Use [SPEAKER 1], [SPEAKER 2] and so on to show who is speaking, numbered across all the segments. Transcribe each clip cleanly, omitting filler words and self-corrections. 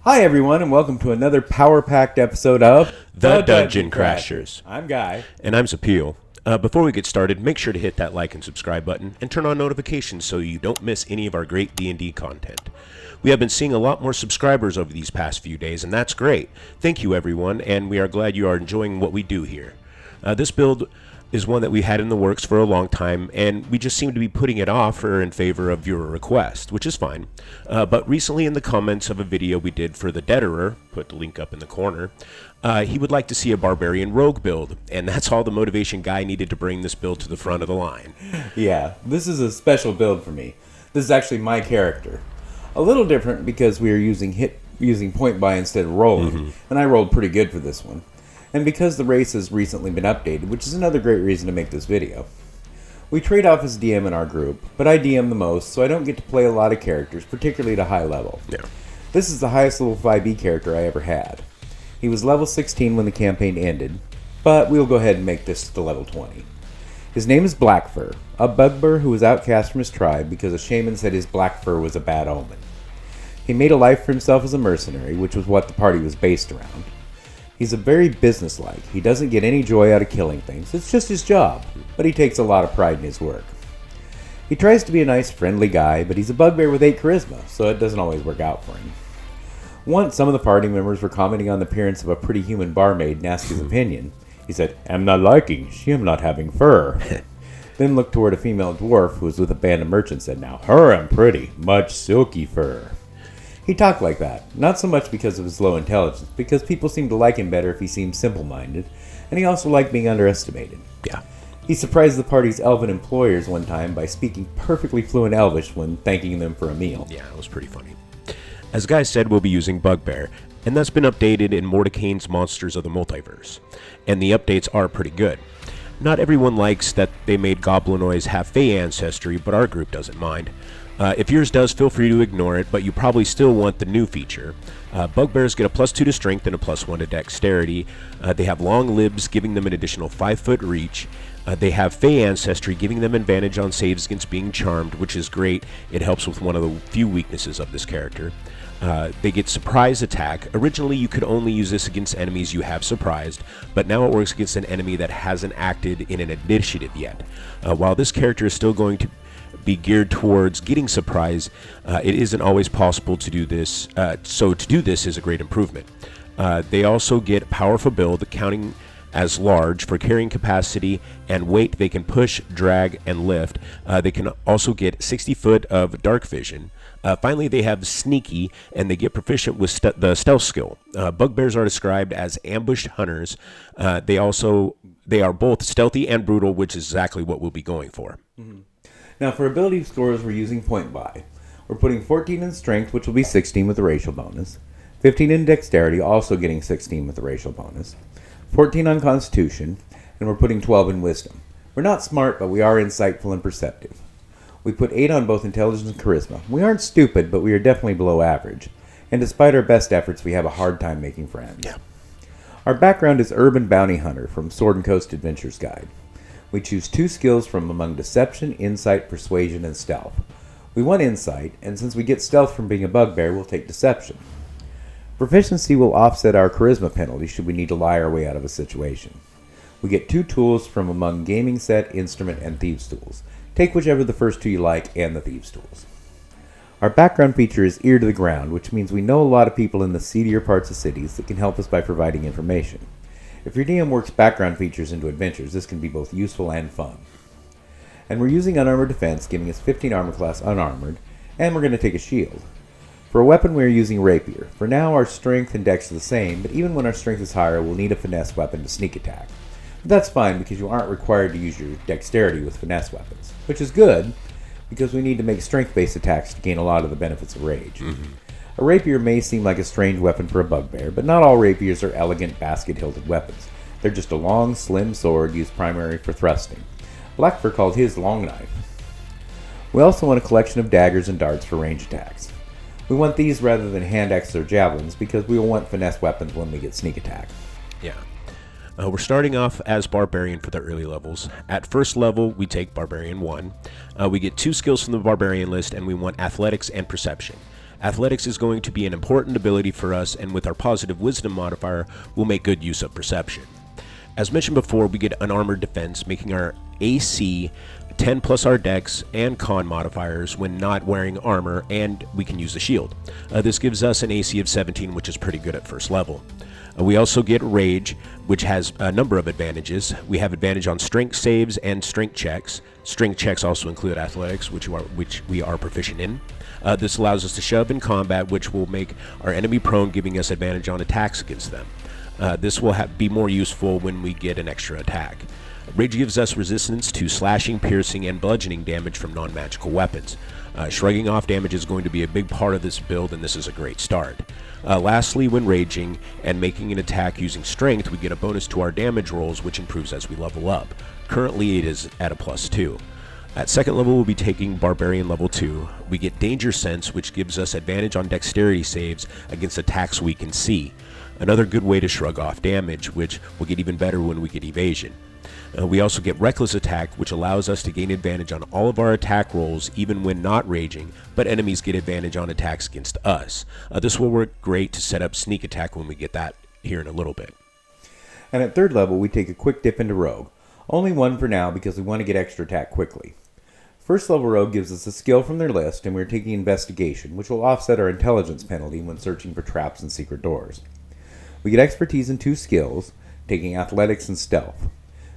[SPEAKER 1] Hi, everyone, and welcome to another power-packed episode of
[SPEAKER 2] The Dungeon Crashers.
[SPEAKER 1] I'm Guy.
[SPEAKER 2] And I'm Zapeel. Before we get started, make sure to hit that like and subscribe button and turn on notifications so you don't miss any of our great D&D content. We have been seeing a lot more subscribers over these past few days, and that's great. Thank you, everyone, and we are glad you are enjoying what we do here. This build is one that we had in the works for a long time, and we just seem to be putting it off or in favor of viewer request, which is fine. But recently in the comments of a video we did for the Deaderer, put the link up in the corner, he would like to see a barbarian rogue build, and that's all the motivation Guy needed to bring this build to the front of the line.
[SPEAKER 1] Yeah, this is a special build for me. This is actually my character. A little different because we are using point buy instead of rolling, and I rolled pretty good for this one. And because the race has recently been updated, which is another great reason to make this video. We trade off as DM in our group, but I DM the most, so I don't get to play a lot of characters, particularly at a high level.
[SPEAKER 2] Yeah.
[SPEAKER 1] This is the highest level 5e character I ever had. He was level 16 when the campaign ended, but we'll go ahead and make this to level 20. His name is Blackfur, a bugbear who was outcast from his tribe because a shaman said his black fur was a bad omen. He made a life for himself as a mercenary, which was what the party was based around. He's a very businesslike. He doesn't get any joy out of killing things. It's just his job, but he takes a lot of pride in his work. He tries to be a nice, friendly guy, but he's a bugbear with 8 charisma, so it doesn't always work out for him. Once, some of the party members were commenting on the appearance of a pretty human barmaid and asked his opinion. He said, "I'm not liking, she am not having fur." Then looked toward a female dwarf who was with a band of merchants and said, "Now her am pretty, much silky fur." He talked like that, not so much because of his low intelligence, because people seemed to like him better if he seemed simple-minded, and he also liked being underestimated.
[SPEAKER 2] Yeah.
[SPEAKER 1] He surprised the party's elven employers one time by speaking perfectly fluent Elvish when thanking them for a meal.
[SPEAKER 2] Yeah, it was pretty funny. As Guy said, we'll be using Bugbear, and that's been updated in Mordecaine's Monsters of the Multiverse, and the updates are pretty good. Not everyone likes that they made Goblinoids have Fey ancestry, but our group doesn't mind. If yours does, feel free to ignore it, but you probably still want the new feature. Bugbears get a +2 to strength and a +1 to dexterity. They have long libs, giving them an additional 5-foot reach. They have Fey ancestry, giving them advantage on saves against being charmed, which is great. It helps with one of the few weaknesses of this character. They get surprise attack. Originally, you could only use this against enemies you have surprised, but now it works against an enemy that hasn't acted in an initiative yet. While this character is still going to be geared towards getting surprise, it isn't always possible to do this, so to do this is a great improvement. They also get powerful build, counting as large for carrying capacity and weight. They can push, drag, and lift. They can also get 60 foot of dark vision. Finally, they have sneaky, and they get proficient with the stealth skill. Bugbears are described as ambushed hunters. They are both stealthy and brutal, which is exactly what we'll be going for.
[SPEAKER 1] Now, for ability scores, we're using point buy. We're putting 14 in strength, which will be 16 with the racial bonus. 15 in dexterity, also getting 16 with the racial bonus. 14 on constitution, and we're putting 12 in wisdom. We're not smart, but we are insightful and perceptive. We put 8 on both intelligence and charisma. We aren't stupid, but we are definitely below average. And despite our best efforts, we have a hard time making friends.
[SPEAKER 2] Yeah.
[SPEAKER 1] Our background is Urban Bounty Hunter from Sword and Coast Adventures Guide. We choose 2 skills from among Deception, Insight, Persuasion, and Stealth. We want Insight, and since we get Stealth from being a bugbear, we'll take Deception. Proficiency will offset our Charisma penalty should we need to lie our way out of a situation. We get 2 tools from among Gaming Set, Instrument, and Thieves' Tools. Take whichever the first 2 you like, and the Thieves' Tools. Our background feature is Ear to the Ground, which means we know a lot of people in the seedier parts of cities that can help us by providing information. If your DM works background features into adventures, this can be both useful and fun. And we're using Unarmored Defense, giving us 15 armor class unarmored, and we're going to take a shield. For a weapon, we're using Rapier. For now, our strength and dex are the same, but even when our strength is higher, we'll need a finesse weapon to sneak attack. But that's fine, because you aren't required to use your dexterity with finesse weapons, which is good, because we need to make strength-based attacks to gain a lot of the benefits of rage. A rapier may seem like a strange weapon for a bugbear, but not all rapiers are elegant basket-hilted weapons. They're just a long, slim sword used primarily for thrusting. Blackfur called his long knife. We also want a collection of daggers and darts for range attacks. We want these rather than hand axes or javelins because we will want finesse weapons when we get sneak attack.
[SPEAKER 2] Yeah. We're starting off as Barbarian for the early levels. At first level, we take Barbarian 1. We get 2 skills from the Barbarian list, and we want Athletics and Perception. Athletics is going to be an important ability for us, and with our positive wisdom modifier, we'll make good use of perception. As mentioned before, we get unarmored defense, making our AC 10 plus our dex and con modifiers when not wearing armor, and we can use the shield. This gives us an AC of 17, which is pretty good at first level. We also get Rage, which has a number of advantages. We have advantage on strength saves and strength checks. Strength checks also include athletics, which we are proficient in. This allows us to shove in combat, which will make our enemy prone, giving us advantage on attacks against them. This will be more useful when we get an extra attack. Rage gives us resistance to slashing, piercing, and bludgeoning damage from non-magical weapons. Shrugging off damage is going to be a big part of this build, and this is a great start. Lastly, when raging and making an attack using strength, we get a bonus to our damage rolls, which improves as we level up. Currently, it is at a +2. At second level, we'll be taking Barbarian level 2. We get Danger Sense, which gives us advantage on dexterity saves against attacks we can see. Another good way to shrug off damage, which will get even better when we get Evasion. We also get Reckless Attack, which allows us to gain advantage on all of our attack rolls even when not raging, but enemies get advantage on attacks against us. This will work great to set up Sneak Attack when we get that here in a little bit.
[SPEAKER 1] And at third level, we take a quick dip into Rogue. Only one for now because we want to get extra attack quickly. First level Rogue gives us a skill from their list, and we're taking Investigation, which will offset our intelligence penalty when searching for traps and secret doors. We get expertise in 2 skills, taking Athletics and Stealth.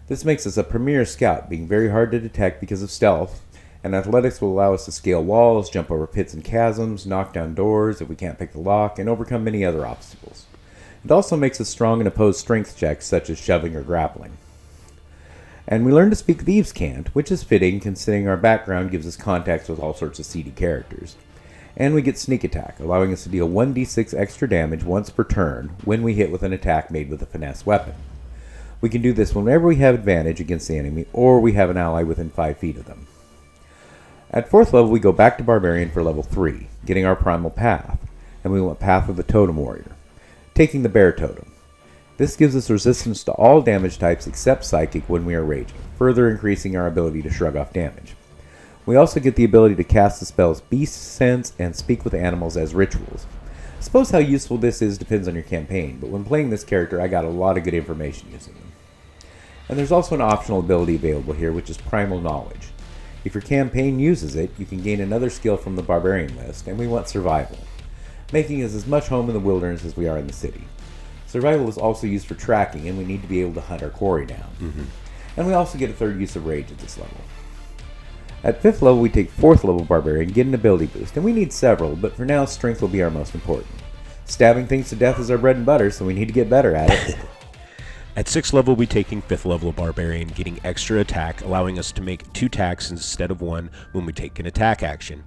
[SPEAKER 1] This makes us a premier scout, being very hard to detect because of stealth, and athletics will allow us to scale walls, jump over pits and chasms, knock down doors if we can't pick the lock, and overcome many other obstacles. It also makes us strong in opposed strength checks such as shoving or grappling. And we learn to speak Thieves' Cant, which is fitting considering our background gives us contacts with all sorts of seedy characters. And we get Sneak Attack, allowing us to deal 1d6 extra damage once per turn when we hit with an attack made with a finesse weapon. We can do this whenever we have advantage against the enemy or we have an ally within 5 feet of them. At 4th level, we go back to Barbarian for level 3, getting our Primal Path, and we want Path of the Totem Warrior, taking the Bear Totem. This gives us resistance to all damage types except Psychic when we are raging, further increasing our ability to shrug off damage. We also get the ability to cast the spells Beast Sense and Speak with Animals as rituals. I suppose how useful this is depends on your campaign, but when playing this character I got a lot of good information using them. And there's also an optional ability available here, which is Primal Knowledge. If your campaign uses it, you can gain another skill from the Barbarian list, and we want Survival, making us as much home in the wilderness as we are in the city. Survival is also used for tracking, and we need to be able to hunt our quarry down. And we also get a third use of Rage at this level. At 5th level, we take 4th level Barbarian, get an ability boost, and we need several, but for now, Strength will be our most important. Stabbing things to death is our bread and butter, so we need to get better at it.
[SPEAKER 2] At 6th level, we taking 5th level Barbarian, getting extra attack, allowing us to make 2 attacks instead of 1 when we take an attack action.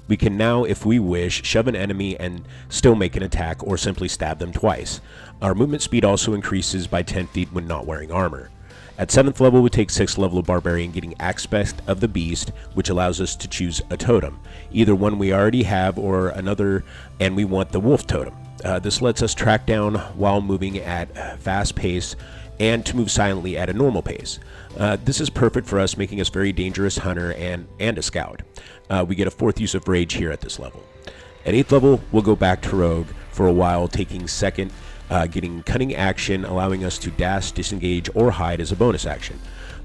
[SPEAKER 2] We can now, if we wish, shove an enemy and still make an attack, or simply stab them twice. Our movement speed also increases by 10 feet when not wearing armor. At 7th level, we take 6th level Barbarian, getting Aspect of the Beast, which allows us to choose a totem, either one we already have or another, and we want the Wolf Totem. This lets us track down while moving at fast pace and to move silently at a normal pace. This is perfect for us, making us very dangerous hunter and a scout. We get a 4th use of Rage here at this level. At 8th level, we'll go back to Rogue for a while, taking 2nd, getting Cunning Action, allowing us to dash, disengage, or hide as a bonus action.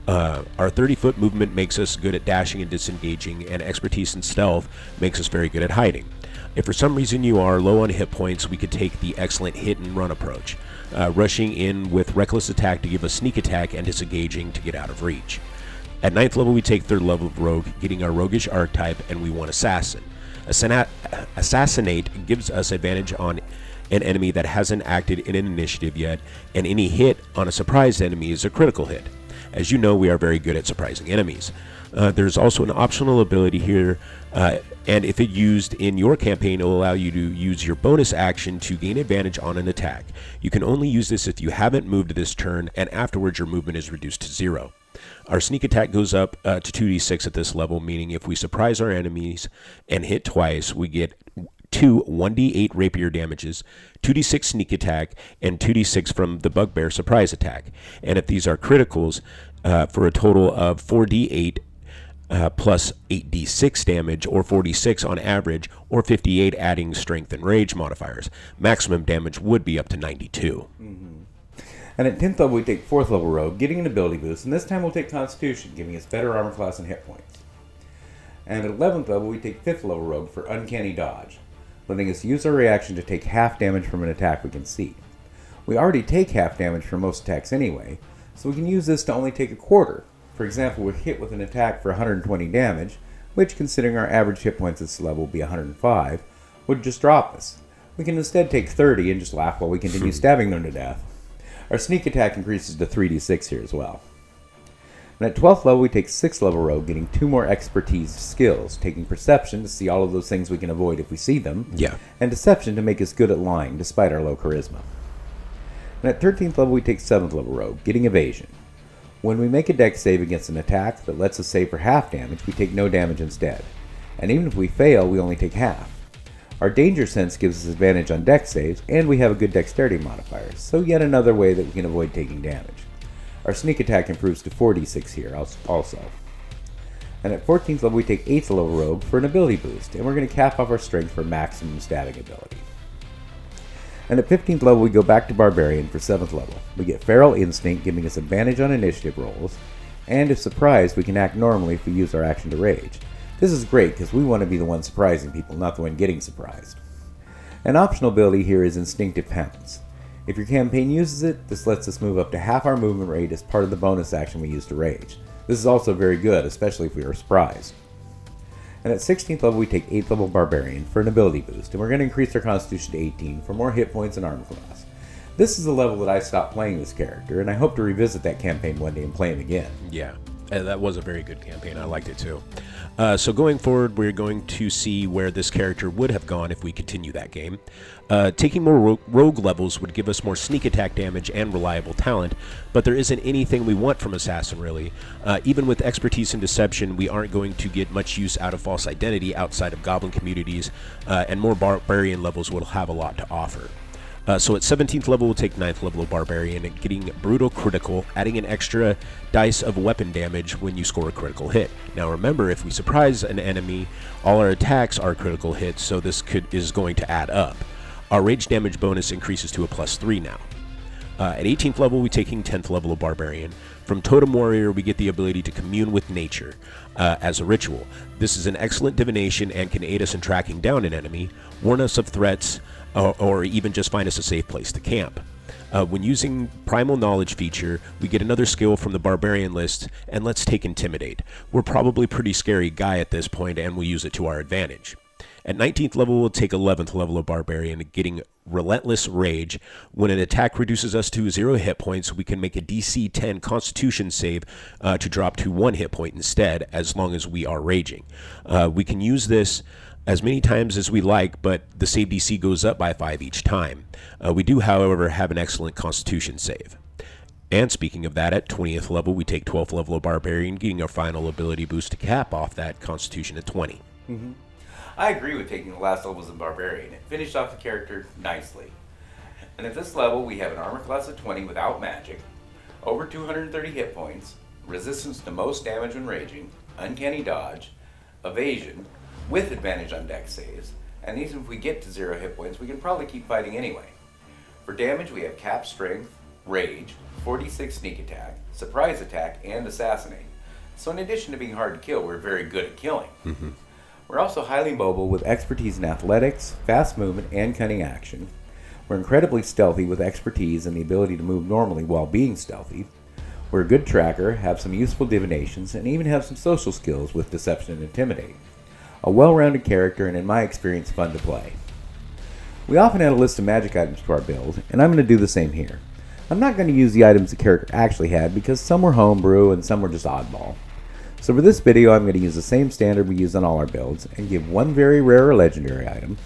[SPEAKER 2] Our 30-foot movement makes us good at dashing and disengaging, and expertise in stealth makes us very good at hiding. If for some reason you are low on hit points, we could take the excellent hit and run approach, rushing in with Reckless Attack to give us Sneak Attack and disengaging to get out of reach. At 9th level, we take 3rd level of Rogue, getting our Roguish archetype, and we want Assassin. Assassinate gives us advantage on an enemy that hasn't acted in an initiative yet, and any hit on a surprised enemy is a critical hit. As you know, we are very good at surprising enemies. There's also an optional ability here, and if it used in your campaign, it will allow you to use your bonus action to gain advantage on an attack. You can only use this if you haven't moved this turn, and afterwards your movement is reduced to 0. Our Sneak Attack goes up to 2d6 at this level, meaning if we surprise our enemies and hit twice, we get 2 1d8 rapier damages, 2d6 sneak attack, and 2d6 from the Bugbear surprise attack. And if these are criticals, for a total of 4d8 plus 8d6 damage, or 46 on average, or 58 adding strength and rage modifiers. Maximum damage would be up to 92.
[SPEAKER 1] And at 10th level, we take 4th level Rogue, getting an ability boost, and this time we'll take Constitution, giving us better armor class and hit points. And at 11th level, we take 5th level Rogue for Uncanny Dodge, letting us use our reaction to take half damage from an attack we can see. We already take half damage from most attacks anyway, so we can use this to only take a quarter. For example, we're hit with an attack for 120 damage, which, considering our average hit points at this level will be 105, would just drop us. We can instead take 30 and just laugh while we continue stabbing them to death. Our sneak attack increases to 3d6 here as well. And at 12th level, we take 6th level Rogue, getting 2 more expertise skills, taking Perception to see all of those things we can avoid if we see them, and Deception to make us good at lying despite our low charisma. And at 13th level, we take 7th level Rogue, getting Evasion. When we make a dex save against an attack that lets us save for half damage, we take no damage instead. And even if we fail, we only take half. Our Danger Sense gives us advantage on dex saves, and we have a good dexterity modifier, so yet another way that we can avoid taking damage. Our sneak attack improves to 4d6 here also. And at 14th level, we take 8th level Rogue for an ability boost, and we're going to cap off our strength for maximum stabbing ability. And at 15th level, we go back to Barbarian for 7th level. We get Feral Instinct, giving us advantage on initiative rolls, and if surprised, we can act normally if we use our action to rage. This is great because we want to be the one surprising people, not the one getting surprised. An optional ability here is Instinctive Pounce. If your campaign uses it, this lets us move up to half our movement rate as part of the bonus action we use to rage. This is also very good, especially if we are surprised. And at 16th level, we take 8th level Barbarian for an ability boost, and we're going to increase our Constitution to 18 for more hit points and armor class. This is the level that I stopped playing this character, and I hope to revisit that campaign one day and play him again.
[SPEAKER 2] Yeah, that was a very good campaign. I liked it too. So going forward, we're going to see where this character would have gone if we continue that game. Taking more rogue levels would give us more sneak attack damage and reliable talent, but there isn't anything we want from Assassin, really. Even with expertise in deception, we aren't going to get much use out of false identity outside of goblin communities, and more barbarian levels will have a lot to offer. So at 17th level, we'll take 9th level of Barbarian, and getting Brutal Critical, adding an extra dice of weapon damage when you score a critical hit. Now remember, if we surprise an enemy, all our attacks are critical hits, so this is going to add up. Our rage damage bonus increases to a +3 now. At 18th level, we're taking 10th level of Barbarian. From Totem Warrior, we get the ability to commune with nature as a ritual. This is an excellent divination and can aid us in tracking down an enemy, warn us of threats, or even just find us a safe place to camp. When using Primal Knowledge feature, we get another skill from the Barbarian list, and let's take Intimidate. We're probably a pretty scary guy at this point, and we'll use it to our advantage. At 19th level, we'll take 11th level of Barbarian, getting Relentless Rage. When an attack reduces us to 0 hit points, we can make a DC 10 Constitution save to drop to 1 hit point instead, as long as we are raging. We can use this as many times as we like, but the save DC goes up by 5 each time. We do, however, have an excellent Constitution save. And speaking of that, at 20th level, we take 12th level of Barbarian, getting our final ability boost to cap off that Constitution at 20.
[SPEAKER 1] Mm-hmm. I agree with taking the last levels of Barbarian. It finished off the character nicely. And at this level, we have an armor class of 20 without magic, over 230 hit points, resistance to most damage when raging, uncanny dodge, evasion, with advantage on dex saves, and even if we get to 0 hit points, we can probably keep fighting anyway. For damage, we have cap strength, rage, 46 sneak attack, surprise attack, and assassinate. So in addition to being hard to kill, we're very good at killing.
[SPEAKER 2] Mm-hmm.
[SPEAKER 1] We're also highly mobile with expertise in athletics, fast movement, and cunning action. We're incredibly stealthy with expertise and the ability to move normally while being stealthy. We're a good tracker, have some useful divinations, and even have some social skills with deception and intimidate. A well-rounded character, and in my experience, fun to play. We often add a list of magic items to our build, and I'm going to do the same here. I'm not going to use the items the character actually had because some were homebrew and some were just oddball. So for this video, I'm going to use the same standard we use on all our builds and give 1 very rare or legendary item,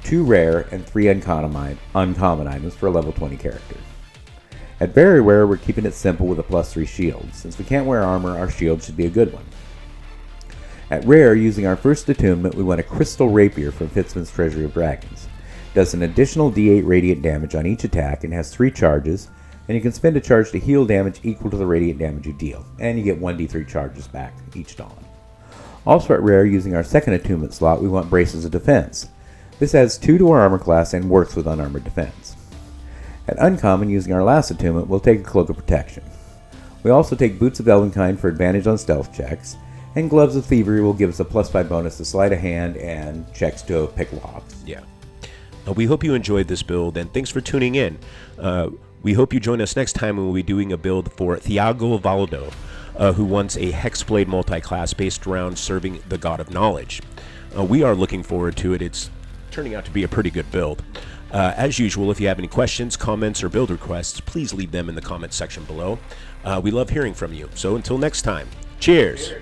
[SPEAKER 1] 2 rare, and 3 uncommon items for a level 20 character. At very rare, we're keeping it simple with a +3 shield. Since we can't wear armor, our shield should be a good one. At rare, using our first attunement, we want a Crystal Rapier from Fitzman's Treasury of Dragons. It does an additional D8 radiant damage on each attack and has 3 charges, and you can spend a charge to heal damage equal to the radiant damage you deal, and you get 1d3 charges back each dawn. Also at rare, using our second attunement slot, we want Braces of Defense. This adds 2 to our armor class and works with unarmored defense. At uncommon, using our last attunement, we'll take a Cloak of Protection. We also take Boots of Elvenkind for advantage on stealth checks, and Gloves of Thievery will give us a +5 bonus to sleight of hand and checks to pick locks.
[SPEAKER 2] Yeah. We hope you enjoyed this build, and thanks for tuning in. We hope you join us next time when we'll be doing a build for Thiago Valdo, who wants a Hexblade multi-class based around serving the God of Knowledge. We are looking forward to it. It's turning out to be a pretty good build. As usual, if you have any questions, comments, or build requests, please leave them in the comments section below. We love hearing from you. So until next time, cheers!